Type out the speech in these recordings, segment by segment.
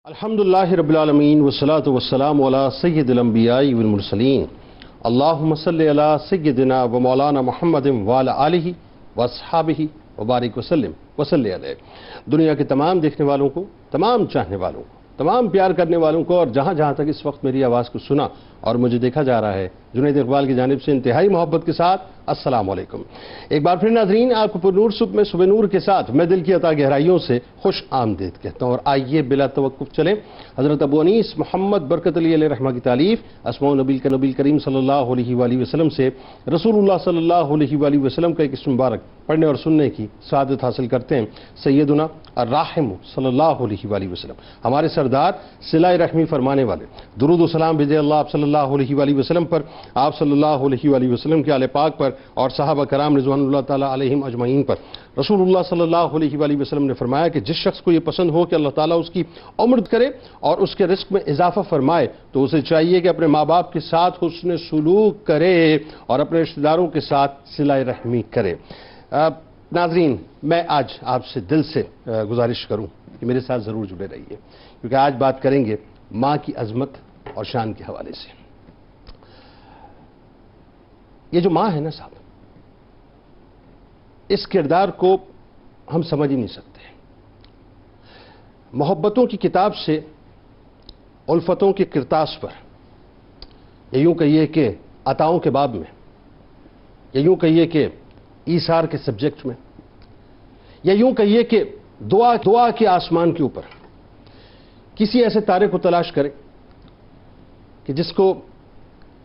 الحمدللہ رب العالمین والصلاة والسلام علی سید الانبیاء والمرسلین اللہم صلی علی سیدنا و مولانا محمد وعلی آلہ واصحابہ وبارک وسلم وصلی علیہ۔ دنیا کے تمام دیکھنے والوں کو، تمام چاہنے والوں کو، تمام پیار کرنے والوں کو اور جہاں جہاں تک اس وقت میری آواز کو سنا اور مجھے دیکھا جا رہا ہے، جنید اقبال کی جانب سے انتہائی محبت کے ساتھ السلام علیکم۔ ایک بار پھر ناظرین، آپ کو پر نور صبح میں صبح نور کے ساتھ میں دل کی عطا گہرائیوں سے خوش آمدید کہتا ہوں، اور آئیے بلا توقف چلیں حضرت ابو انیس محمد برکت علیہ رحمہ کی تالیف اسماء نبی کریم صلی اللہ علیہ وآلہ وسلم سے رسول اللہ صلی اللہ علیہ وآلہ وسلم کا ایک اسم مبارک پڑھنے اور سننے کی سعادت حاصل کرتے ہیں۔ سیدنا الراحم صلی اللہ علیہ وآلہ وسلم، ہمارے سردار صلہ رحمی فرمانے والے، درود و سلام بھیجے اللہ آپ صلی اللہ علیہ وآلہ وسلم پر، آپ صلی اللہ علیہ وآلہ وسلم کے آل پاک پر اور صحابہ کرام رضوان اللہ تعالیٰ علیہم اجمعین پر۔ رسول اللہ صلی اللہ علیہ وآلہ وسلم نے فرمایا کہ جس شخص کو یہ پسند ہو کہ اللہ تعالیٰ اس کی عمر کرے اور اس کے رزق میں اضافہ فرمائے تو اسے چاہیے کہ اپنے ماں باپ کے ساتھ حسن سلوک کرے اور اپنے رشتہ داروں کے ساتھ صلہ رحمی کرے۔ ناظرین، میں آج آپ سے دل سے گزارش کروں کہ میرے ساتھ ضرور جڑے رہیے، کیونکہ آج بات کریں گے ماں کی عظمت اور شان کے حوالے سے۔ یہ جو ماں ہے نا صاحب، اس کردار کو ہم سمجھ ہی نہیں سکتے۔ محبتوں کی کتاب سے الفتوں کے کرتاس پر، یا یوں کہیے کہ عطاؤں کے باب میں، یا یوں کہیے کہ ایثار کے سبجیکٹ میں، یا یوں کہیے کہ دعا کے آسمان کے اوپر کسی ایسے تارے کو تلاش کریں کہ جس کو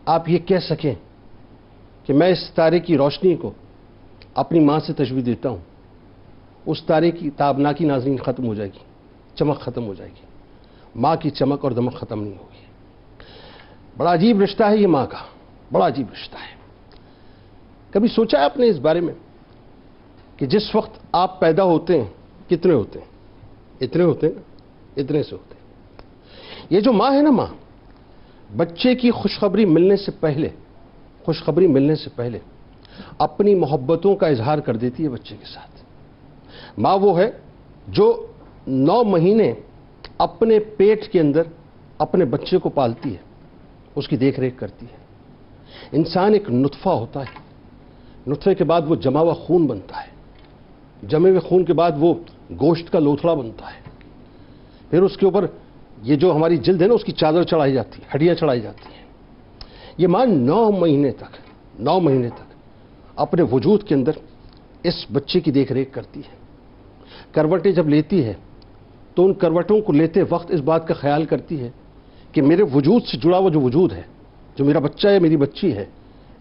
آپ یہ کہہ سکیں کہ میں اس تارے کی روشنی کو اپنی ماں سے تشبیہ دیتا ہوں، اس تارے کی تابناکی ناظرین ختم ہو جائے گی، چمک ختم ہو جائے گی، ماں کی چمک اور دمک ختم نہیں ہوگی۔ بڑا عجیب رشتہ ہے یہ ماں کا، بڑا عجیب رشتہ ہے۔ کبھی سوچا ہے آپ نے اس بارے میں کہ جس وقت آپ پیدا ہوتے ہیں کتنے ہوتے ہیں؟ اتنے ہوتے ہیں نا، اتنے سے ہوتے ہیں۔ یہ جو ماں ہے نا، ماں بچے کی خوشخبری ملنے سے پہلے اپنی محبتوں کا اظہار کر دیتی ہے بچے کے ساتھ۔ ماں وہ ہے جو 9 مہینے اپنے پیٹ کے اندر اپنے بچے کو پالتی ہے، اس کی دیکھ ریکھ کرتی ہے۔ انسان ایک نطفہ ہوتا ہے، نطفے کے بعد وہ جمع ہوا خون بنتا ہے، جمے ہوئے خون کے بعد وہ گوشت کا لوتھڑا بنتا ہے، پھر اس کے اوپر یہ جو ہماری جلد ہے نا، اس کی چادر چڑھائی جاتی ہے، ہڈیاں چڑھائی جاتی ہیں۔ یہ ماں 9 مہینے تک اپنے وجود کے اندر اس بچے کی دیکھ ریکھ کرتی ہے۔ کروٹیں جب لیتی ہے تو ان کروٹوں کو لیتے وقت اس بات کا خیال کرتی ہے کہ میرے وجود سے جڑا ہوا جو وجود ہے، جو میرا بچہ ہے، میری بچی ہے،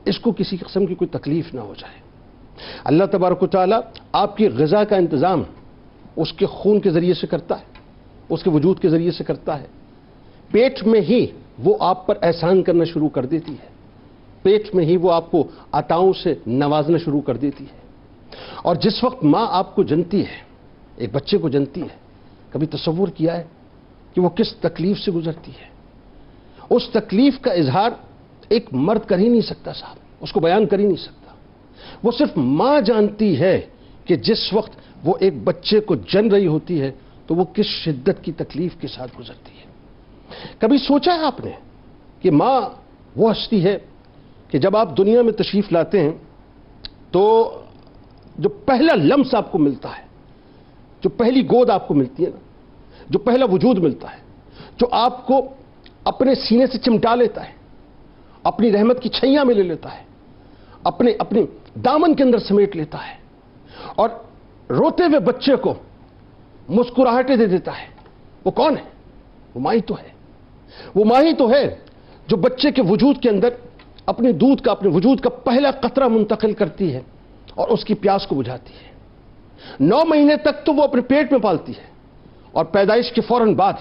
اس کو کسی قسم کی کوئی تکلیف نہ ہو جائے۔ اللہ تبارک و تعالیٰ آپ کی غذا کا انتظام اس کے خون کے ذریعے سے کرتا ہے، اس کے وجود کے ذریعے سے کرتا ہے۔ پیٹ میں ہی وہ آپ پر احسان کرنا شروع کر دیتی ہے، پیٹ میں ہی وہ آپ کو عطاؤں سے نوازنا شروع کر دیتی ہے۔ اور جس وقت ماں آپ کو جنتی ہے، ایک بچے کو جنتی ہے، کبھی تصور کیا ہے کہ وہ کس تکلیف سے گزرتی ہے؟ اس تکلیف کا اظہار ایک مرد کر ہی نہیں سکتا صاحب، اس کو بیان کر ہی نہیں سکتا۔ وہ صرف ماں جانتی ہے کہ جس وقت وہ ایک بچے کو جن رہی ہوتی ہے تو وہ کس شدت کی تکلیف کے ساتھ گزرتی ہے۔ کبھی سوچا ہے آپ نے کہ ماں وہ ہستی ہے کہ جب آپ دنیا میں تشریف لاتے ہیں تو جو پہلا لمس آپ کو ملتا ہے، جو پہلی گود آپ کو ملتی ہے نا، جو پہلا وجود ملتا ہے، جو آپ کو اپنے سینے سے چمٹا لیتا ہے، اپنی رحمت کی چھیاں میں لے لیتا ہے، اپنے دامن کے اندر سمیٹ لیتا ہے اور روتے ہوئے بچے کو مسکراہٹیں دے دیتا ہے، وہ کون ہے؟ وہ ماں ہی تو ہے۔ وہ ماں ہی تو ہے جو بچے کے وجود کے اندر اپنے دودھ کا، اپنے وجود کا پہلا قطرہ منتقل کرتی ہے اور اس کی پیاس کو بجھاتی ہے۔ 9 مہینے تک تو وہ اپنے پیٹ میں پالتی ہے، اور پیدائش کے فوراً بعد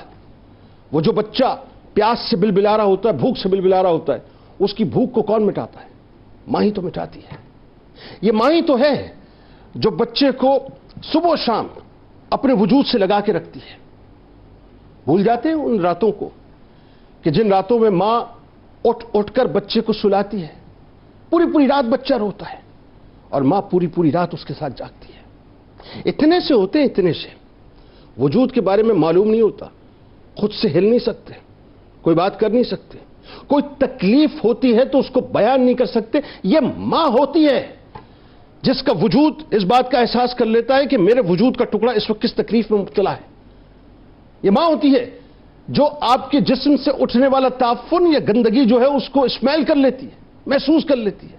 وہ جو بچہ پیاس سے بلبلا رہا ہوتا ہے، بھوک سے بلبلا رہا ہوتا ہے، اس کی بھوک کو کون مٹاتا ہے؟ ماں ہی تو مٹاتی ہے۔ یہ ماں ہی تو ہے جو بچے کو صبح و شام اپنے وجود سے لگا کے رکھتی ہے۔ بھول جاتے ہیں ان راتوں کو کہ جن راتوں میں ماں اٹھ کر بچے کو سلاتی ہے، پوری رات بچہ روتا ہے اور ماں پوری رات اس کے ساتھ جاگتی ہے۔ اتنے سے وجود کے بارے میں معلوم نہیں ہوتا خود سے ہل نہیں سکتے، کوئی بات کر نہیں سکتے، کوئی تکلیف ہوتی ہے تو اس کو بیان نہیں کر سکتے. یہ ماں ہوتی ہے جس کا وجود اس بات کا احساس کر لیتا ہے کہ میرے وجود کا ٹکڑا اس وقت کس تکلیف میں مبتلا ہے. یہ ماں ہوتی ہے جو آپ کے جسم سے اٹھنے والا تعفن یا گندگی جو ہے اس کو اسمیل کر لیتی ہے، محسوس کر لیتی ہے،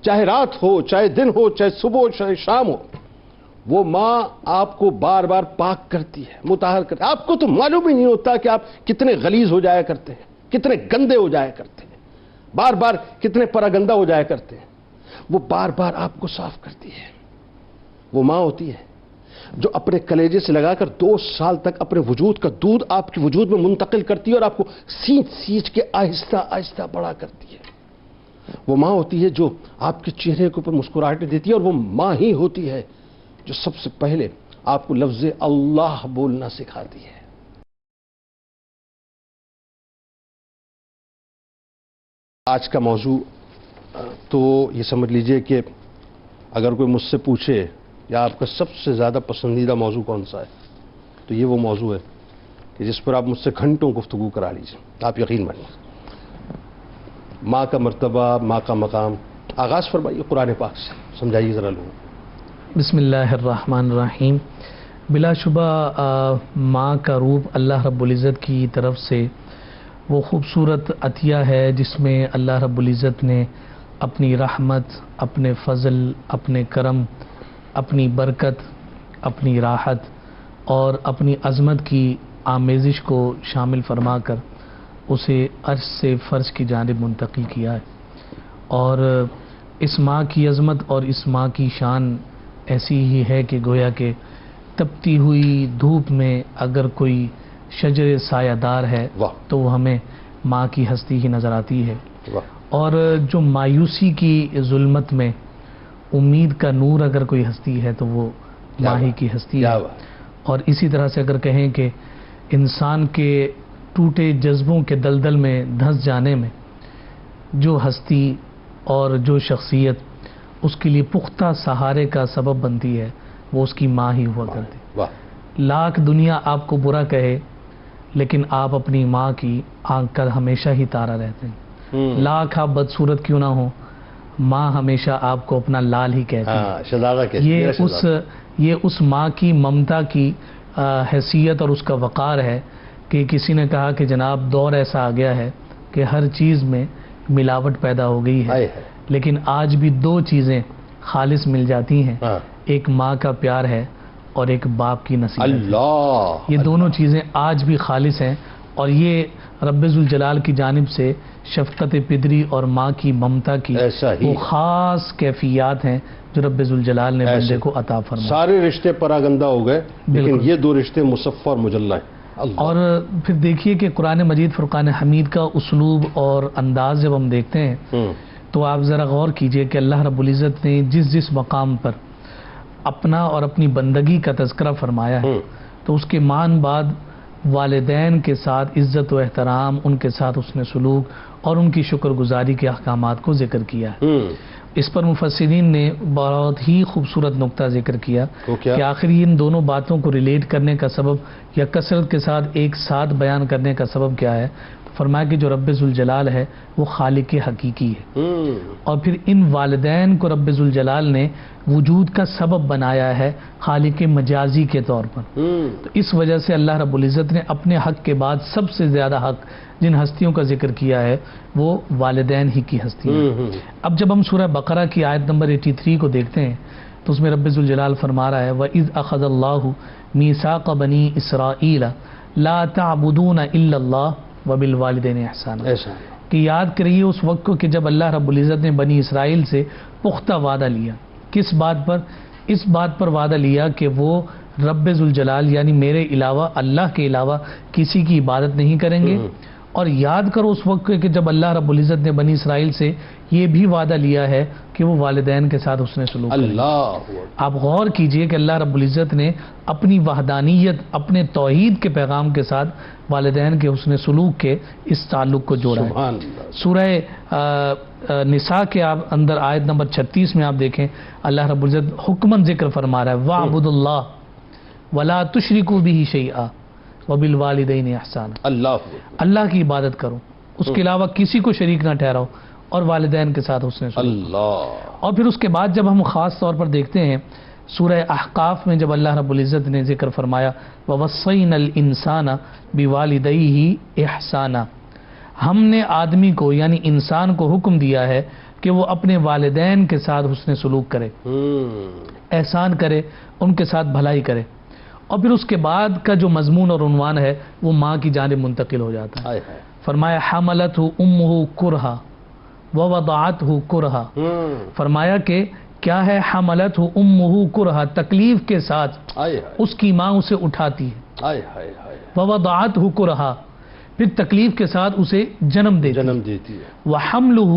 چاہے رات ہو، چاہے دن ہو، چاہے صبح ہو، چاہے شام ہو. وہ ماں آپ کو بار بار پاک کرتی ہے، مطہر کرتی ہے. آپ کو تو معلوم ہی نہیں ہوتا کہ آپ کتنے غلیظ ہو جایا کرتے ہیں، کتنے گندے ہو جایا کرتے ہیں، بار بار کتنے پراگندہ ہو جایا کرتے ہیں. وہ بار بار آپ کو صاف کرتی ہے. وہ ماں ہوتی ہے جو اپنے کلیجے سے لگا کر 2 سال تک اپنے وجود کا دودھ آپ کے وجود میں منتقل کرتی ہے اور آپ کو سینچ سینچ کے آہستہ آہستہ بڑا کرتی ہے. وہ ماں ہوتی ہے جو آپ کے چہرے کے اوپر مسکراہٹیں دیتی ہے، اور وہ ماں ہی ہوتی ہے جو سب سے پہلے آپ کو لفظ اللہ بولنا سکھاتی ہے. آج کا موضوع تو یہ سمجھ لیجئے کہ اگر کوئی مجھ سے پوچھے یا آپ کا سب سے زیادہ پسندیدہ موضوع کون سا ہے تو یہ وہ موضوع ہے کہ جس پر آپ مجھ سے گھنٹوں گفتگو کرا لیجئے. آپ یقین مانیے. ماں کا مرتبہ، ماں کا مقام. آغاز فرمائیے قرآن پاک سے، سمجھائیے ذرا لوگوں. بسم اللہ الرحمن الرحیم. بلا شبہ ماں کا روپ اللہ رب العزت کی طرف سے وہ خوبصورت عطیہ ہے جس میں اللہ رب العزت نے اپنی رحمت، اپنے فضل، اپنے کرم، اپنی برکت، اپنی راحت اور اپنی عظمت کی آمیزش کو شامل فرما کر اسے عرش سے فرش کی جانب منتقل کیا ہے. اور اس ماں کی عظمت اور اس ماں کی شان ایسی ہی ہے کہ گویا کہ تپتی ہوئی دھوپ میں اگر کوئی شجر سایہ دار ہے تو وہ ہمیں ماں کی ہستی ہی نظر آتی ہے. اور جو مایوسی کی ظلمت میں امید کا نور اگر کوئی ہستی ہے تو وہ ماں ہی کی ہستی ہے. اور اسی طرح سے اگر کہیں کہ انسان کے ٹوٹے جذبوں کے دلدل میں دھنس جانے میں جو ہستی اور جو شخصیت اس کے لیے پختہ سہارے کا سبب بنتی ہے وہ اس کی ماں ہی ہوا کرتی. لاکھ دنیا آپ کو برا کہے لیکن آپ اپنی ماں کی آنکھ کا ہمیشہ ہی تارا رہتے ہیں. لاکھ آپ بدصورت کیوں نہ ہو، ماں ہمیشہ آپ کو اپنا لال ہی کہتی ہے. یہ اس ماں کی ممتا کی حیثیت اور اس کا وقار ہے کہ کسی نے کہا کہ جناب دور ایسا آ گیا ہے کہ ہر چیز میں ملاوٹ پیدا ہو گئی ہے، لیکن آج بھی 2 چیزیں خالص مل جاتی ہیں. ایک ماں کا پیار ہے اور ایک باپ کی نصیحت. یہ دونوں چیزیں آج بھی خالص ہیں، اور یہ رب ذوالجلال کی جانب سے شفقت پدری اور ماں کی ممتا کی وہ خاص کیفیات ہیں جو رب ذوالجلال نے بندے کو عطا فرمایا. سارے رشتے پراگندہ ہو گئے لیکن یہ 2 رشتے مصفہ اور مجلہ ہیں. اور پھر دیکھیے کہ قرآن مجید فرقان حمید کا اسلوب اور انداز جب ہم دیکھتے ہیں تو آپ ذرا غور کیجئے کہ اللہ رب العزت نے جس مقام پر اپنا اور اپنی بندگی کا تذکرہ فرمایا ہے تو اس کے مان بعد والدین کے ساتھ عزت و احترام، ان کے ساتھ اس نے سلوک اور ان کی شکر گزاری کے احکامات کو ذکر کیا ہے. اس پر مفسرین نے بہت ہی خوبصورت نقطہ ذکر کیا کہ آخر ان دونوں باتوں کو ریلیٹ کرنے کا سبب یا کثرت کے ساتھ ایک ساتھ بیان کرنے کا سبب کیا ہے. فرمایا کہ جو رب ذوالجلال ہے وہ خالق حقیقی ہے، اور پھر ان والدین کو رب ذوالجلال نے وجود کا سبب بنایا ہے خالق مجازی کے طور پر. تو اس وجہ سے اللہ رب العزت نے اپنے حق کے بعد سب سے زیادہ حق جن ہستیوں کا ذکر کیا ہے وہ والدین ہی کی ہستی ہیں. اب جب ہم سورہ بقرہ کی آیت نمبر 83 کو دیکھتے ہیں تو اس میں رب ذوالجلال فرما رہا ہے وَإِذْ أَخَذَ اللَّهُ مِيثَاقَ بَنِي إِسْرَائِيلَ لَا تَعْبُدُونَ إِلَّا اللَّهَ وَبِالْوَالِدَيْنِ إِحْسَانًا. کہ یاد کریے اس وقت کو کہ جب اللہ رب العزت نے بنی اسرائیل سے پختہ وعدہ لیا. کس بات پر؟ اس بات پر وعدہ لیا کہ وہ رب ذوالجلال یعنی میرے علاوہ، اللہ کے علاوہ کسی کی عبادت نہیں کریں گے. اور یاد کرو اس وقت کہ جب اللہ رب العزت نے بنی اسرائیل سے یہ بھی وعدہ لیا ہے کہ وہ والدین کے ساتھ اس نے سلوک کریں. آپ غور کیجئے کہ اللہ رب العزت نے اپنی وحدانیت، اپنے توحید کے پیغام کے ساتھ والدین کے حسن سلوک کے اس تعلق کو جوڑا ہے. سورہ نساء کے اندر آیت نمبر 36 میں آپ دیکھیں اللہ رب العزت حکماً ذکر فرما رہا ہے وَاعْبُدُوا اللَّهَ وَلَا تُشْرِكُوا بِهِ شَيْئًا. وبالوالدین احسانا، اللہ اللہ کی عبادت کرو، اس کے علاوہ کسی کو شریک نہ ٹھہراؤ، اور والدین کے ساتھ حسن سلوک۔ اللہ اور پھر اس کے بعد جب ہم خاص طور پر دیکھتے ہیں سورہ احقاف میں جب اللہ رب العزت نے ذکر فرمایا وَوَصَّيْنَا الْإِنسَانَ بِوَالِدَيْهِ إِحْسَانًا، ہم نے آدمی کو یعنی انسان کو حکم دیا ہے کہ وہ اپنے والدین کے ساتھ حسن سلوک کرے، احسان کرے، ان کے ساتھ بھلائی کرے۔ اور پھر اس کے بعد کا جو مضمون اور عنوان ہے وہ ماں کی جانب منتقل ہو جاتا ہے۔ فرمایا حملتہ امہ کرہا ووضعتہ کرہا، فرمایا کہ کیا ہے حملتہ امہ کرہا، تکلیف کے ساتھ اس کی ماں اسے اٹھاتی ہے، ووضعتہ کرہا، پھر تکلیف کے ساتھ اسے جنم دیتی ہے، وحملہ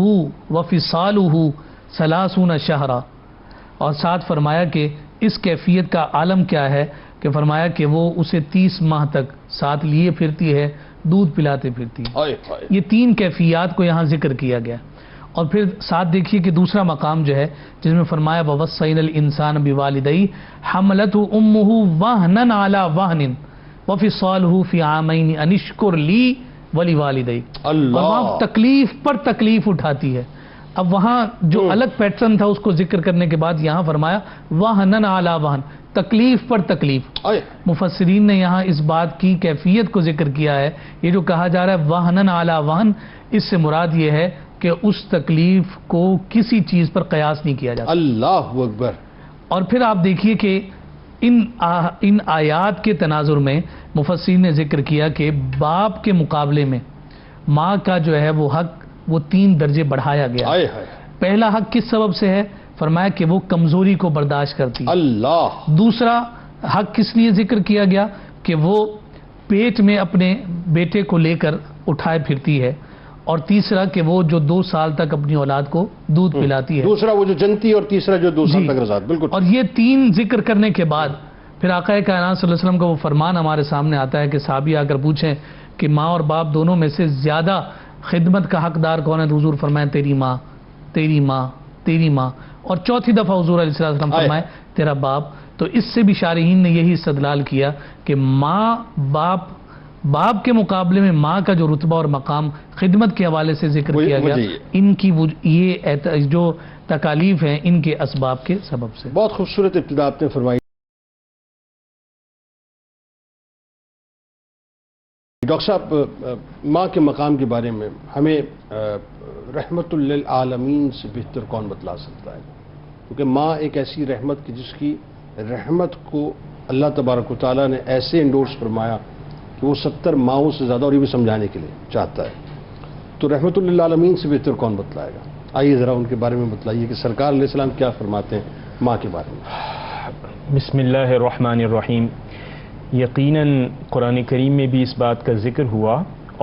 وفصالہ 30 شہرا، اور ساتھ فرمایا کہ اس کیفیت کا عالم کیا ہے کہ فرمایا کہ وہ اسے 30 ماہ تک ساتھ لیے پھرتی ہے، دودھ پلاتے پھرتی ہے۔ یہ 3 کیفیات کو یہاں ذکر کیا گیا، اور پھر ساتھ دیکھیے کہ دوسرا مقام جو ہے جس میں فرمایا وَوَصَّيْنَا الْإِنسَانَ بِوَالِدَيْهِ حَمْلَتْهُ أُمُّهُ وَهْنًا عَلَى وَهْنٍ وَفِصَالُهُ فِي عَامَيْنِ أَنِ اشْكُرْ لِي وَلِوَالِدَيْكَ، اور وہاں تکلیف پر تکلیف اٹھاتی ہے۔ اب وہاں جو الگ پیٹرن تھا اس کو ذکر کرنے کے بعد یہاں فرمایا وَهْنًا عَلَى وَهْن، تکلیف پر تکلیف۔ مفسرین نے یہاں اس بات کی کیفیت کو ذکر کیا ہے، یہ جو کہا جا رہا ہے وَهْنًا عَلَى وَهْن، اس سے مراد یہ ہے کہ اس تکلیف کو کسی چیز پر قیاس نہیں کیا جاتا۔ اللہ اکبر۔ اور پھر آپ دیکھیے کہ ان آیات کے تناظر میں مفسرین نے ذکر کیا کہ باپ کے مقابلے میں ماں کا جو ہے وہ حق وہ 3 درجے بڑھایا گیا۔ پہلا حق کس سبب سے ہے؟ فرمایا کہ وہ کمزوری کو برداشت کرتی ہے۔ اللہ۔ دوسرا حق کس لیے ذکر کیا گیا کہ وہ پیٹ میں اپنے بیٹے کو لے کر اٹھائے پھرتی ہے، اور تیسرا کہ وہ جو 2 سال تک اپنی اولاد کو دودھ پلاتی ہے، دوسرا وہ جو جنتی، اور تیسرا جو 2 سال تک رضاعت۔ بالکل۔ اور یہ 3 ذکر کرنے کے بعد پھر آقا کائنات صلی اللہ علیہ وسلم کا وہ فرمان ہمارے سامنے آتا ہے کہ صحابی آ کر پوچھیں کہ ماں اور باپ دونوں میں سے زیادہ خدمت کا حقدار کون ہے؟ تو حضور فرمائیں تیری ماں، تیری ماں، تیری ماں، اور چوتھی دفعہ حضور علیہ السلام فرمائے تیرا باپ۔ تو اس سے بھی شارحین نے یہی استدلال کیا کہ ماں باپ کے مقابلے میں ماں کا جو رتبہ اور مقام خدمت کے حوالے سے ذکر کیا گیا، ان کی یہ جو تکالیف ہیں ان کے اسباب کے سبب سے۔ بہت خوبصورت ابتدا آپ نے فرمائی ڈاکٹر صاحب۔ ماں کے مقام کے بارے میں ہمیں رحمت للعالمین سے بہتر کون بتلا سکتا ہے؟ کیونکہ ماں ایک ایسی رحمت کی جس کی رحمت کو اللہ تبارک و تعالیٰ نے ایسے انڈورس فرمایا کہ وہ 70 ماؤں سے زیادہ، اور یہ بھی سمجھانے کے لیے چاہتا ہے۔ تو رحمت للعالمین سے بہتر کون بتلائے گا؟ آئیے ذرا ان کے بارے میں بتلائیے کہ سرکار علیہ السلام کیا فرماتے ہیں ماں کے بارے میں۔ بسم اللہ الرحمن الرحیم۔ یقیناً قرآن کریم میں بھی اس بات کا ذکر ہوا،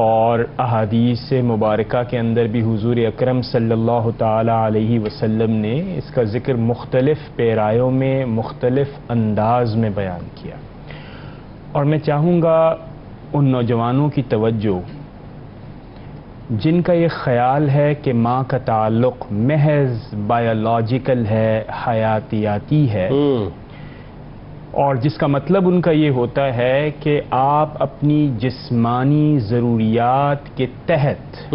اور احادیث مبارکہ کے اندر بھی حضور اکرم صلی اللہ تعالی علیہ وسلم نے اس کا ذکر مختلف پیرایوں میں مختلف انداز میں بیان کیا۔ اور میں چاہوں گا ان نوجوانوں کی توجہ جن کا یہ خیال ہے کہ ماں کا تعلق محض بایولوجیکل ہے، حیاتیاتی ہے، اور جس کا مطلب ان کا یہ ہوتا ہے کہ آپ اپنی جسمانی ضروریات کے تحت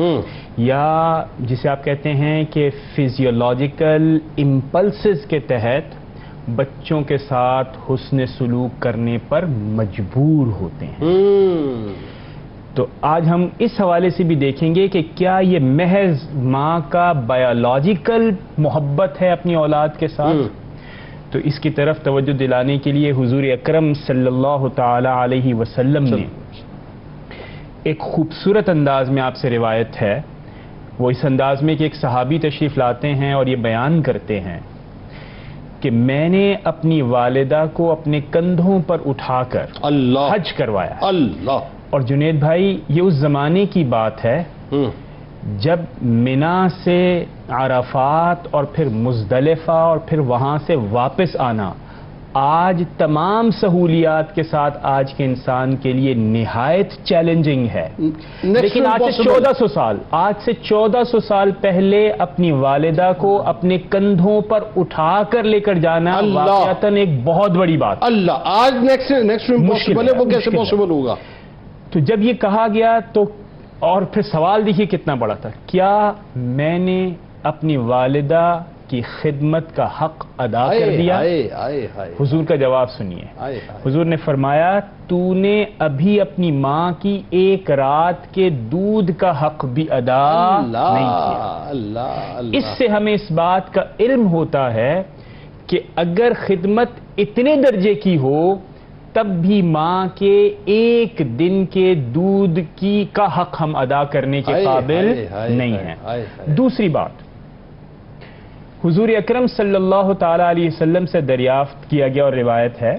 یا جسے آپ کہتے ہیں کہ فزیولوجیکل امپلسز کے تحت بچوں کے ساتھ حسن سلوک کرنے پر مجبور ہوتے ہیں۔ تو آج ہم اس حوالے سے بھی دیکھیں گے کہ کیا یہ محض ماں کا بایولوجیکل محبت ہے اپنی اولاد کے ساتھ؟ تو اس کی طرف توجہ دلانے کے لیے حضور اکرم صلی اللہ تعالی علیہ وسلم نے ایک خوبصورت انداز میں آپ سے روایت ہے، وہ اس انداز میں کہ ایک صحابی تشریف لاتے ہیں اور یہ بیان کرتے ہیں کہ میں نے اپنی والدہ کو اپنے کندھوں پر اٹھا کر حج کروایا۔ اللہ۔ اور جنید بھائی، یہ اس زمانے کی بات ہے جب منا سے عرفات اور پھر مزدلفہ اور پھر وہاں سے واپس آنا آج تمام سہولیات کے ساتھ آج کے انسان کے لیے نہایت چیلنجنگ ہے، لیکن آج سے 1400 سال پہلے اپنی والدہ کو اپنے کندھوں پر اٹھا کر لے کر جانا واقعتاً ایک بہت بڑی بات۔ اللہ، آج نیکسٹ امپوسیبل ہے، وہ کیسے پاسبل ہوگا؟ تو جب یہ کہا گیا تو اور پھر سوال دیکھیے کتنا بڑا تھا، کیا میں نے اپنی والدہ کی خدمت کا حق ادا کر دیا؟ حضور کا جواب سنیے، حضور نے فرمایا تو نے ابھی اپنی ماں کی ایک رات کے دودھ کا حق بھی ادا نہیں کیا۔ اس سے ہمیں اس بات کا علم ہوتا ہے کہ اگر خدمت اتنے درجے کی ہو تب بھی ماں کے ایک دن کے دودھ کا حق ہم ادا کرنے کے قابل نہیں ہیں۔ دوسری بات، حضور اکرم صلی اللہ تعالی علیہ وسلم سے دریافت کیا گیا اور روایت ہے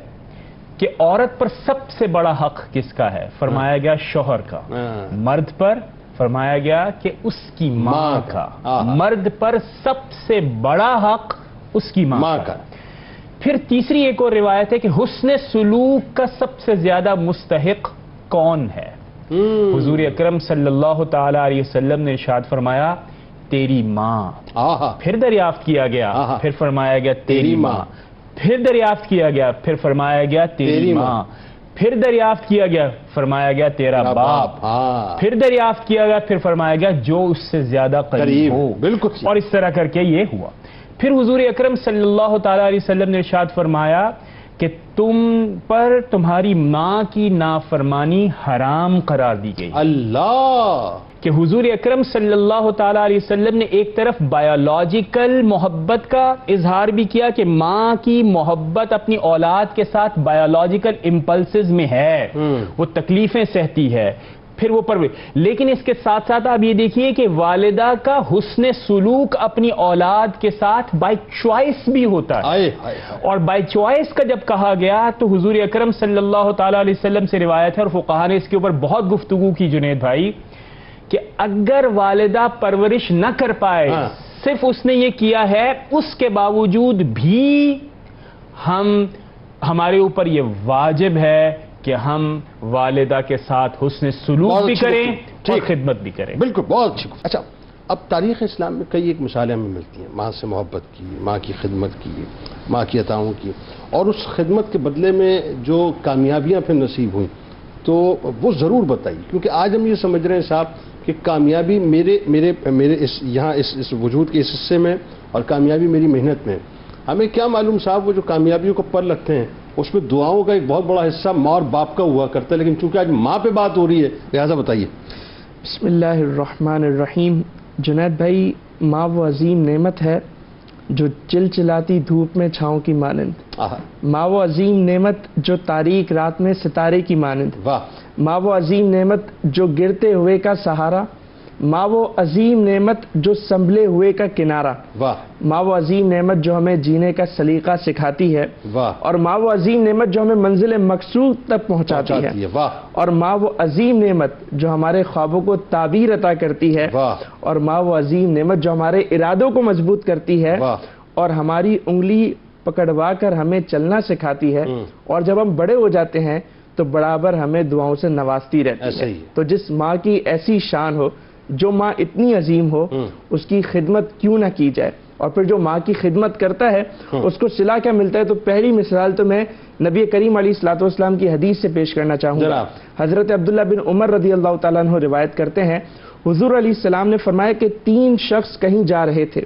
کہ عورت پر سب سے بڑا حق کس کا ہے؟ فرمایا گیا شوہر کا۔ مرد پر فرمایا گیا کہ اس کی ماں کا۔ مرد پر سب سے بڑا حق اس کی ماں کا۔ پھر تیسری ایک اور روایت ہے کہ حسن سلوک کا سب سے زیادہ مستحق کون ہے؟ حضور اکرم صلی اللہ تعالی علیہ وسلم نے ارشاد فرمایا تیری ماں۔ پھر دریافت کیا گیا، پھر فرمایا گیا تیری ماں۔ پھر دریافت کیا گیا، پھر فرمایا گیا تیری ماں۔ پھر دریافت کیا گیا، فرمایا گیا تیرا باپ۔ پھر دریافت کیا گیا، پھر فرمایا گیا جو اس سے زیادہ قریب ہو۔ بالکل، اور اس طرح کر کے یہ ہوا۔ پھر حضور اکرم صلی اللہ تعالی علیہ وسلم نے ارشاد فرمایا کہ تم پر تمہاری ماں کی نافرمانی حرام قرار دی گئی۔ اللہ، کہ حضور اکرم صلی اللہ تعالی علیہ وسلم نے ایک طرف بایولوجیکل محبت کا اظہار بھی کیا کہ ماں کی محبت اپنی اولاد کے ساتھ بایولوجیکل امپلسز میں ہے، وہ تکلیفیں سہتی ہے، پھر وہ پروے، لیکن اس کے ساتھ ساتھ آپ یہ دیکھیے کہ والدہ کا حسن سلوک اپنی اولاد کے ساتھ بائی چوائس بھی ہوتا ہے۔ اور بائی چوائس کا جب کہا گیا تو حضور اکرم صلی اللہ تعالی علیہ وسلم سے روایت ہے اور فقہاء نے اس کے اوپر بہت گفتگو کی جنید بھائی، کہ اگر والدہ پرورش نہ کر پائے، صرف اس نے یہ کیا ہے، اس کے باوجود بھی ہمارے اوپر یہ واجب ہے کہ ہم والدہ کے ساتھ حسن سلوک بھی کریں اور خدمت بھی کریں۔ بالکل، بہت اچھی۔ اچھا، اب تاریخ اسلام میں کئی ایک مثالیں ہمیں ملتی ہیں ماں سے محبت کی، ماں کی خدمت کی، ماں کی عطاؤں کی، اور اس خدمت کے بدلے میں جو کامیابیاں پھر نصیب ہوئیں تو وہ ضرور بتائیے، کیونکہ آج ہم یہ سمجھ رہے ہیں صاحب کہ کامیابی میرے اس وجود کے اس حصے میں اور کامیابی میری محنت میں۔ ہمیں کیا معلوم صاحب وہ جو کامیابیوں کو پر رکھتے ہیں اس میں دعاؤں کا ایک بہت بڑا حصہ ماں اور باپ کا ہوا کرتا ہے، لیکن چونکہ آج ماں پہ بات ہو رہی ہے لہٰذا بتائیے۔ بسم اللہ الرحمن الرحیم۔ جنید بھائی، ماں وہ عظیم نعمت ہے جو چلچلاتی دھوپ میں چھاؤں کی مانند، ماں وہ عظیم نعمت جو تاریک رات میں ستارے کی مانند، ماں وہ عظیم نعمت جو گرتے ہوئے کا سہارا، ماں وہ عظیم نعمت جو سنبھلے ہوئے کا کنارہ، ماں وہ عظیم نعمت جو ہمیں جینے کا سلیقہ سکھاتی ہے، اور ماں وہ عظیم نعمت جو ہمیں منزل مقصود تک پہنچاتی ہے، اور ماں وہ عظیم نعمت جو ہمارے خوابوں کو تعبیر عطا کرتی ہے، اور ماں وہ عظیم نعمت جو ہمارے ارادوں کو مضبوط کرتی ہے اور ہماری انگلی پکڑوا کر ہمیں چلنا سکھاتی ہے، اور جب ہم بڑے ہو جاتے ہیں تو برابر ہمیں دعاؤں سے نوازتی رہتی ہے۔ تو جس ماں کی ایسی شان ہو، جو ماں اتنی عظیم ہو، اس کی خدمت کیوں نہ کی جائے، اور پھر جو ماں کی خدمت کرتا ہے اس کو صلہ کیا ملتا ہے؟ تو پہلی مثال تو میں نبی کریم علیہ الصلوۃ والسلام کی حدیث سے پیش کرنا چاہوں گا۔ حضرت عبداللہ بن عمر رضی اللہ تعالیٰ عنہ روایت کرتے ہیں، حضور علیہ السلام نے فرمایا کہ 3 شخص کہیں جا رہے تھے،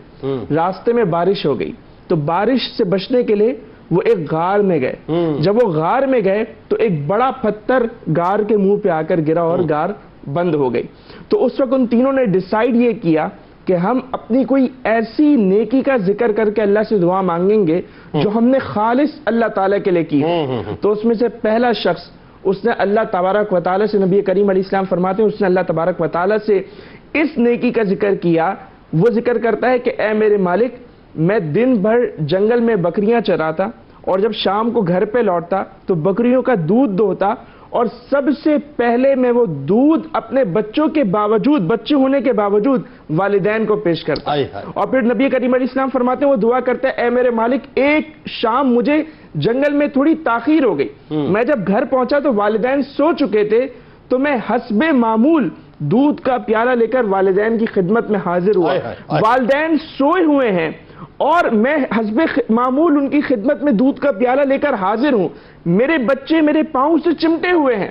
راستے میں بارش ہو گئی، تو بارش سے بچنے کے لیے وہ ایک غار میں گئے۔ جب وہ غار میں گئے تو ایک بڑا پتھر غار کے منہ پہ آ کر گرا اور غار بند ہو گئی۔ تو اس وقت ان تینوں نے ڈیسائیڈ یہ کیا کہ ہم اپنی کوئی ایسی نیکی کا ذکر کر کے اللہ سے دعا مانگیں گے جو ہم نے خالص اللہ تعالیٰ کے لیے کی ہے۔ تو اس میں سے پہلا شخص، اس نے اللہ تبارک و تعالیٰ سے، نبی کریم علیہ السلام فرماتے ہیں، اس نے اللہ تبارک و تعالیٰ سے اس نیکی کا ذکر کیا۔ وہ ذکر کرتا ہے کہ اے میرے مالک، میں دن بھر جنگل میں بکریاں چراتا اور جب شام کو گھر پہ لوٹتا تو بکریوں کا دودھ دوہتا، اور سب سے پہلے میں وہ دودھ اپنے بچوں کے باوجود، بچے ہونے کے باوجود والدین کو پیش کرتا۔ اور پھر نبی کریم علیہ السلام فرماتے ہیں، وہ دعا کرتا ہے، اے میرے مالک، ایک شام مجھے جنگل میں تھوڑی تاخیر ہو گئی، میں جب گھر پہنچا تو والدین سو چکے تھے، تو میں حسب معمول دودھ کا پیالہ لے کر والدین کی خدمت میں حاضر ہوا۔ والدین سوئے ہوئے ہیں اور میں حسب معمول ان کی خدمت میں دودھ کا پیالہ لے کر حاضر ہوں، میرے بچے میرے پاؤں سے چمٹے ہوئے ہیں،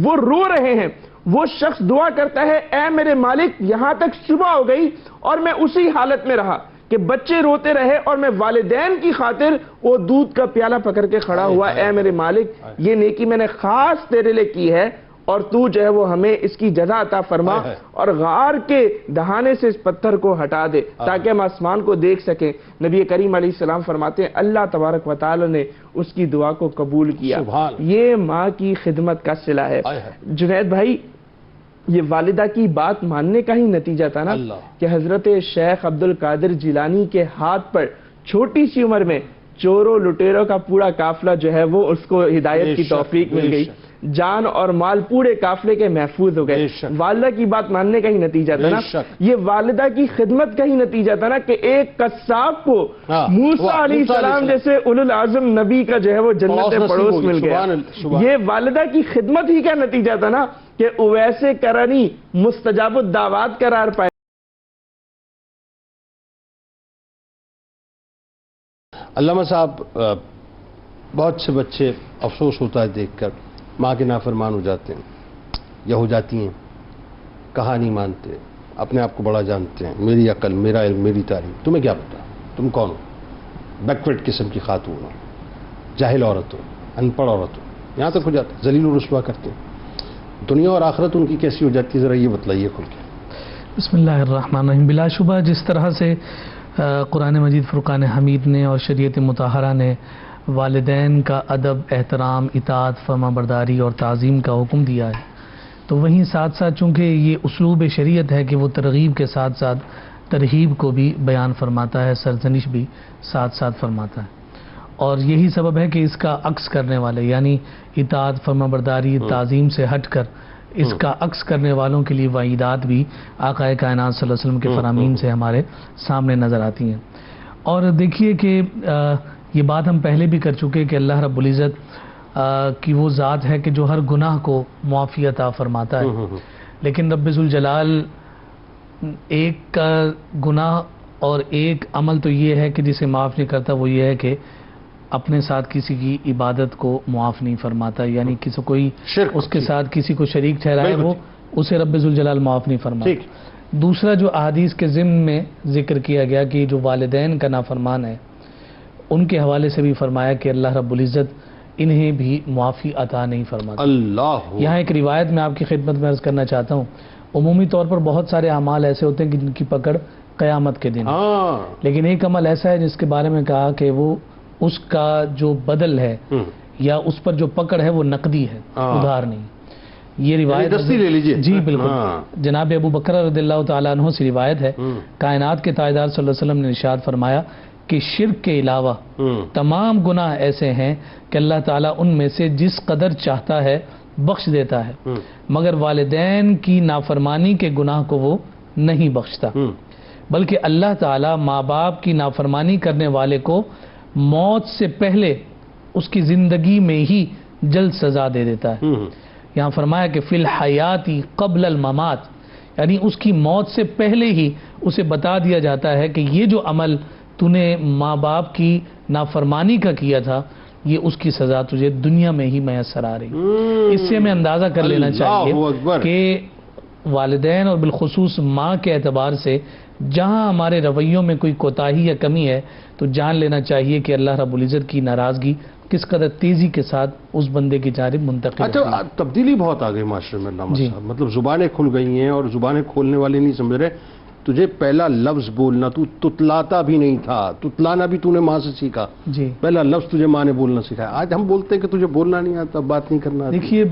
وہ رو رہے ہیں، وہ شخص دعا کرتا ہے اے میرے مالک یہاں تک صبح ہو گئی اور میں اسی حالت میں رہا کہ بچے روتے رہے اور میں والدین کی خاطر وہ دودھ کا پیالہ پکڑ کے کھڑا ہوا، اے میرے مالک یہ نیکی میں نے خاص تیرے لیے کی ہے اور تو جو ہے وہ ہمیں اس کی جزا عطا فرما اور غار کے دہانے سے اس پتھر کو ہٹا دے تاکہ ہم آسمان کو دیکھ سکیں۔ نبی کریم علیہ السلام فرماتے ہیں اللہ تبارک و تعالی نے اس کی دعا کو قبول کیا۔ یہ ماں کی خدمت کا صلہ ہے۔ جنید بھائی یہ والدہ کی بات ماننے کا ہی نتیجہ تھا نا کہ حضرت شیخ عبد القادر جیلانی کے ہاتھ پر چھوٹی سی عمر میں چوروں لٹیروں کا پورا قافلہ جو ہے وہ اس کو ہدایت کی توفیق مل گئی، جان اور مال پورے قافلے کے محفوظ ہو گئے۔ والدہ کی بات ماننے کا ہی نتیجہ تھا نا، یہ والدہ کی خدمت کا ہی نتیجہ تھا نا کہ ایک قصاب کو موسیٰ علیہ السلام جیسے اولو العزم نبی کا جو ہے وہ جنت پڑوس مل گیا۔ یہ والدہ کی خدمت ہی کا نتیجہ تھا نا کہ اویس کرنی مستجاب الدعوات قرار پائے۔ علامہ صاحب بہت سے بچے افسوس ہوتا ہے دیکھ کر ماں کے نافرمان ہو جاتے ہیں یا ہو جاتی ہیں، کہا نہیں مانتے، اپنے آپ کو بڑا جانتے ہیں، میری عقل، میرا علم، میری تعلیم، تمہیں کیا پتا تم کون ہو، بیکورڈ قسم کی خاتون ہو، جاہل عورت ہو، ان پڑھ عورت ہو، یہاں تک ہو جاتے ہیں، ذلیل و رسوا کرتے ہیں۔ دنیا اور آخرت ان کی کیسی ہو جاتی ہے ذرا یہ بتلائیے کھل کے۔ بسم اللہ الرحمن الرحیم۔ بلا شبہ جس طرح سے قرآن مجید فرقان حمید نے اور شریعت مطہرہ نے والدین کا ادب، احترام، اطاعت، فرما برداری اور تعظیم کا حکم دیا ہے، تو وہیں ساتھ ساتھ چونکہ یہ اسلوب شریعت ہے کہ وہ ترغیب کے ساتھ ساتھ ترہیب کو بھی بیان فرماتا ہے، سرزنش بھی ساتھ ساتھ فرماتا ہے، اور یہی سبب ہے کہ اس کا عکس کرنے والے یعنی اطاعت، فرما برداری، تعظیم سے ہٹ کر اس کا عکس کرنے والوں کے لیے وعیدات بھی آقا کائنات صلی اللہ علیہ وسلم کے فرامین سے ہمارے سامنے نظر آتی ہیں۔ اور دیکھیے کہ یہ بات ہم پہلے بھی کر چکے کہ اللہ رب العزت کی وہ ذات ہے کہ جو ہر گناہ کو معافی عطا فرماتا ہے، لیکن رب ذوالجلال ایک کا گناہ اور ایک عمل تو یہ ہے کہ جسے معاف نہیں کرتا، وہ یہ ہے کہ اپنے ساتھ کسی کی عبادت کو معاف نہیں فرماتا، یعنی کسی کوئی اس کے ساتھ کسی کو شریک ٹھہرائے وہ اسے رب ذوالجلال معاف نہیں فرماتا۔ دوسرا جو احادیث کے ضمن میں ذکر کیا گیا کہ جو والدین کا نافرمان ہے ان کے حوالے سے بھی فرمایا کہ اللہ رب العزت انہیں بھی معافی عطا نہیں فرماتا۔ یہاں ایک روایت میں آپ کی خدمت میں عرض کرنا چاہتا ہوں، عمومی طور پر بہت سارے اعمال ایسے ہوتے ہیں کہ جن کی پکڑ قیامت کے دن، لیکن ایک عمل ایسا ہے جس کے بارے میں کہا کہ وہ اس کا جو بدل ہے یا اس پر جو پکڑ ہے وہ نقدی ہے، ادھار نہیں۔ یہ روایت دستی لے لیجئے۔ جی بالکل، جناب ابو بکر رضی اللہ تعالیٰ عنہ سے روایت ہے، کائنات کے تاجدار صلی اللہ علیہ وسلم نے ارشاد فرمایا کہ شرک کے علاوہ تمام گناہ ایسے ہیں کہ اللہ تعالیٰ ان میں سے جس قدر چاہتا ہے بخش دیتا ہے، مگر والدین کی نافرمانی کے گناہ کو وہ نہیں بخشتا، بلکہ اللہ تعالیٰ ماں باپ کی نافرمانی کرنے والے کو موت سے پہلے اس کی زندگی میں ہی جلد سزا دے دیتا ہے۔ یہاں فرمایا کہ فی الحیاتی قبل الممات، یعنی اس کی موت سے پہلے ہی اسے بتا دیا جاتا ہے کہ یہ جو عمل تو نے ماں باپ کی نافرمانی کا کیا تھا یہ اس کی سزا تجھے دنیا میں ہی میسر آ رہی۔ اس سے ہمیں اندازہ کر لینا چاہیے کہ والدین اور بالخصوص ماں کے اعتبار سے جہاں ہمارے رویوں میں کوئی کوتاہی یا کمی ہے تو جان لینا چاہیے کہ اللہ رب العزت کی ناراضگی کس قدر تیزی کے ساتھ اس بندے کی جانب منتقل ہوتی ہے۔ اچھا تبدیلی بہت آ گئی معاشرے میں علامہ صاحب، مطلب زبانیں کھل گئی ہیں اور زبانیں کھولنے والے نہیں سمجھ رہے۔ تجھے پہلا لفظ بولنا تو تتلاتا بھی نہیں تھا، تتلانا بھی تو نے ماں سے سیکھا، پہلا لفظ تجھے ماں نے بولنا سکھایا۔ آج ہم بولتے ہیں کہ تجھے بولنا نہیں آتا، بات نہیں کرنا آتا۔ دیکھیے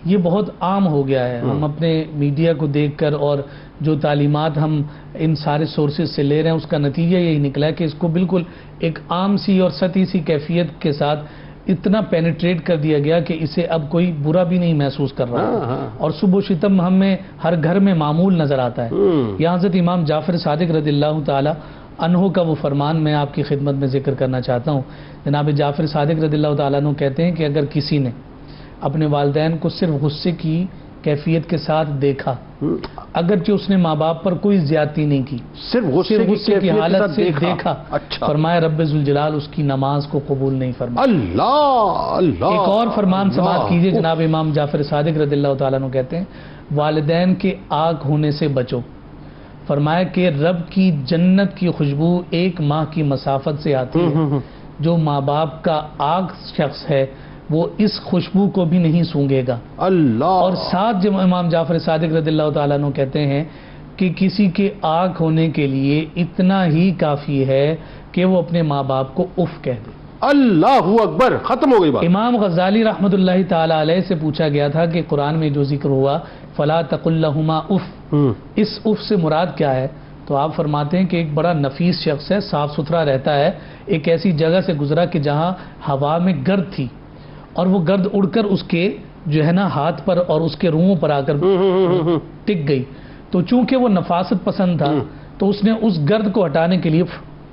یہ بہت عام ہو گیا ہے، ہم اپنے میڈیا کو دیکھ کر اور جو تعلیمات ہم ان سارے سورسز سے لے رہے ہیں اس کا نتیجہ یہی نکلا ہے کہ اس کو بالکل ایک عام سی اور سطحی سی کیفیت کے ساتھ اتنا پینیٹریٹ کر دیا گیا کہ اسے اب کوئی برا بھی نہیں محسوس کر رہا اور صبح و شتم ہمیں ہر گھر میں معمول نظر آتا ہے۔ یہاں حضرت امام جعفر صادق رضی اللہ تعالی عنہ کا وہ فرمان میں آپ کی خدمت میں ذکر کرنا چاہتا ہوں۔ جناب جعفر صادق رضی اللہ تعالیٰ عنہ کہتے ہیں کہ اگر کسی نے اپنے والدین کو صرف غصے کی کیفیت کے ساتھ دیکھا، اگرچہ اس نے ماں باپ پر کوئی زیادتی نہیں کی، صرف غصے کی حالت سے دیکھا، اچھا، فرمایا رب ذوالجلال اس کی نماز کو قبول نہیں فرمایا۔ اللہ ایک اور فرمان سماعت کیجئے، جناب امام جعفر صادق رضی اللہ تعالیٰ عنہ کہتے ہیں والدین کے آگ ہونے سے بچو، فرمایا کہ رب کی جنت کی خوشبو 1 ماہ کی مسافت سے آتی ہے، جو ماں باپ کا آگ شخص ہے وہ اس خوشبو کو بھی نہیں سونگے گا۔ اللہ، اور ساتھ جب امام جعفر صادق رضی اللہ تعالیٰ عنہ کہتے ہیں کہ کسی کے آگ ہونے کے لیے اتنا ہی کافی ہے کہ وہ اپنے ماں باپ کو اف کہہ دے۔ اللہ اکبر، ختم ہو گئی بات۔ امام غزالی رحمۃ اللہ تعالی علیہ سے پوچھا گیا تھا کہ قرآن میں جو ذکر ہوا فلا تقل لہما اف، اس اف سے مراد کیا ہے؟ تو آپ فرماتے ہیں کہ ایک بڑا نفیس شخص ہے، صاف ستھرا رہتا ہے، ایک ایسی جگہ سے گزرا کہ جہاں ہوا میں گرد تھی اور وہ گرد اڑ کر اس کے جو ہے نا ہاتھ پر اور اس کے روؤں پر آ کر ٹک گئی، تو چونکہ وہ نفاست پسند تھا تو اس نے اس گرد کو ہٹانے کے لیے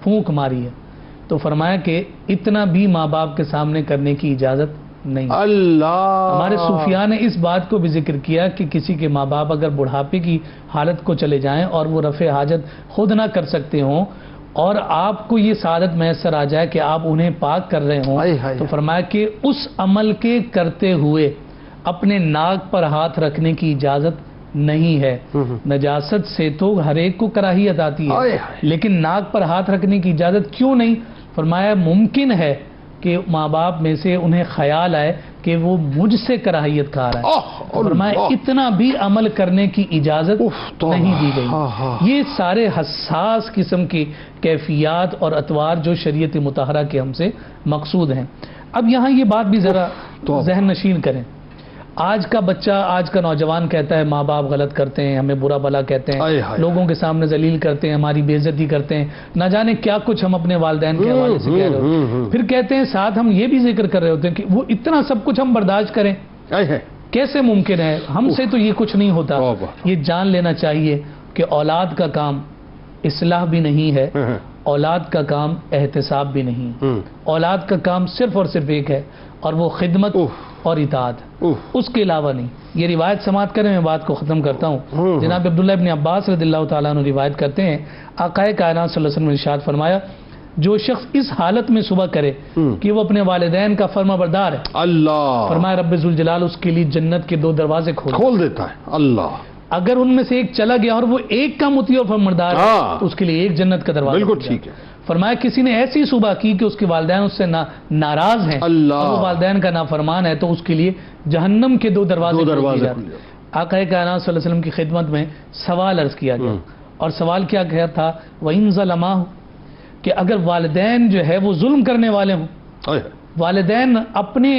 پھونک ماری ہے، تو فرمایا کہ اتنا بھی ماں باپ کے سامنے کرنے کی اجازت نہیں۔ اللہ، ہمارے صوفیاء نے اس بات کو بھی ذکر کیا کہ کسی کے ماں باپ اگر بڑھاپے کی حالت کو چلے جائیں اور وہ رفع حاجت خود نہ کر سکتے ہوں اور آپ کو یہ سعادت میسر آ جائے کہ آپ انہیں پاک کر رہے ہوں، تو فرمایا کہ اس عمل کے کرتے ہوئے اپنے ناک پر ہاتھ رکھنے کی اجازت نہیں ہے۔ نجاست سے تو ہر ایک کو کراہیت آتی ہے، لیکن ناک پر ہاتھ رکھنے کی اجازت کیوں نہیں؟ فرمایا ممکن ہے کہ ماں باپ میں سے انہیں خیال آئے کہ وہ مجھ سے کراہیت کھا رہا ہے، فرمایا اتنا بھی عمل کرنے کی اجازت نہیں دی گئی۔ یہ سارے حساس قسم کی کیفیات اور اطوار جو شریعت مطہرہ کے ہم سے مقصود ہیں۔ اب یہاں یہ بات بھی ذرا ذہن نشین کریں، آج کا بچہ، آج کا نوجوان کہتا ہے ماں باپ غلط کرتے ہیں، ہمیں برا بھلا کہتے ہیں، لوگوں کے سامنے ذلیل کرتے ہیں، ہماری بے عزتی کرتے ہیں، نہ جانے کیا کچھ ہم اپنے والدین کے حوالے سے کہہ رہے ہوتے ہیں، پھر کہتے ہیں ساتھ ہم یہ بھی ذکر کر رہے ہوتے ہیں کہ وہ اتنا سب کچھ ہم برداشت کریں، کیسے ممکن ہے؟ ہم سے تو یہ کچھ نہیں ہوتا۔ یہ جان لینا چاہیے کہ اولاد کا کام اصلاح بھی نہیں ہے، اولاد کا کام احتساب بھی نہیں، اولاد کا کام صرف اور صرف ایک ہے اور وہ خدمت اور اطاعت، اس کے علاوہ نہیں۔ یہ روایت سماعت کریں، میں بات کو ختم کرتا ہوں۔ جناب عبداللہ ابن عباس رضی اللہ تعالیٰ عنہ روایت کرتے ہیں آقا کائنات صلی اللہ علیہ وسلم نے ارشاد فرمایا جو شخص اس حالت میں صبح کرے کہ وہ اپنے والدین کا فرما بردار ہے، اللہ فرمایا رب ذوالجلال اس کے لیے جنت کے 2 دروازے کھول دیتا ہے۔ اللہ، اگر ان میں سے ایک چلا گیا اور وہ ایک کا مطیع اور فرمانبردار ہے تو اس کے لیے ایک جنت کا دروازہ، بالکل ٹھیک ہے۔ فرمایا کسی نے ایسی صبح کی کہ اس کے والدین اس سے ناراض ہیں اور وہ والدین کا نافرمان ہے تو اس کے لیے جہنم کے 2 دروازے آقا کائنات صلی اللہ علیہ وسلم کی خدمت میں سوال عرض کیا گیا، اور سوال کیا گیا تھا وَإِن ظَلَمَاهُ، کہ اگر والدین جو ہے وہ ظلم کرنے والے ہوں، والدین اپنے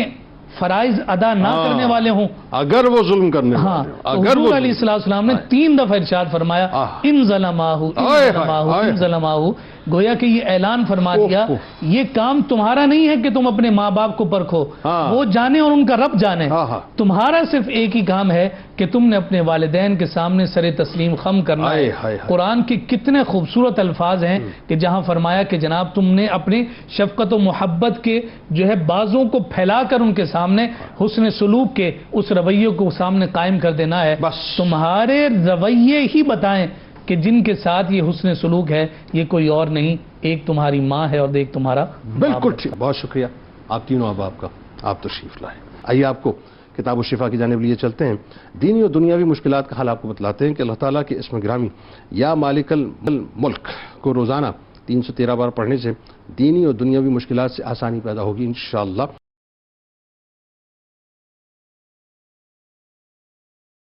فرائض ادا نہ کرنے والے ہوں، اگر وہ ظلم کرنے والے ہوں، حضور علیہ السلام نے 3 دفعہ ارشاد فرمایا ان ظلماہو، گویا کہ یہ اعلان فرما دیا یہ کام تمہارا نہیں ہے کہ تم اپنے ماں باپ کو پرکھو، وہ جانے اور ان کا رب جانے، تمہارا صرف ایک ہی کام ہے کہ تم نے اپنے والدین کے سامنے سر تسلیم خم کرنا ہے۔ قرآن کے کتنے خوبصورت الفاظ ہیں کہ جہاں فرمایا کہ جناب تم نے اپنے شفقت و محبت کے جو ہے بازوں کو پھیلا کر ان کے سامنے حسن سلوک کے اس رویے کو سامنے قائم کر دینا ہے، تمہارے رویے ہی بتائیں کہ جن کے ساتھ یہ حسن سلوک ہے یہ کوئی اور نہیں، ایک تمہاری ماں ہے اور ایک تمہارا بالکل ٹھیک۔ بہت شکریہ آپ تینوں احباب کا، آپ تشریف لائے۔ آئیے آپ کو کتاب الشفا کی جانب لیے چلتے ہیں، دینی اور دنیاوی مشکلات کا حل آپ کو بتلاتے ہیں کہ اللہ تعالیٰ کے اسم گرامی یا مالک الملک کو روزانہ 313 بار پڑھنے سے دینی اور دنیاوی مشکلات سے آسانی پیدا ہوگی انشاءاللہ۔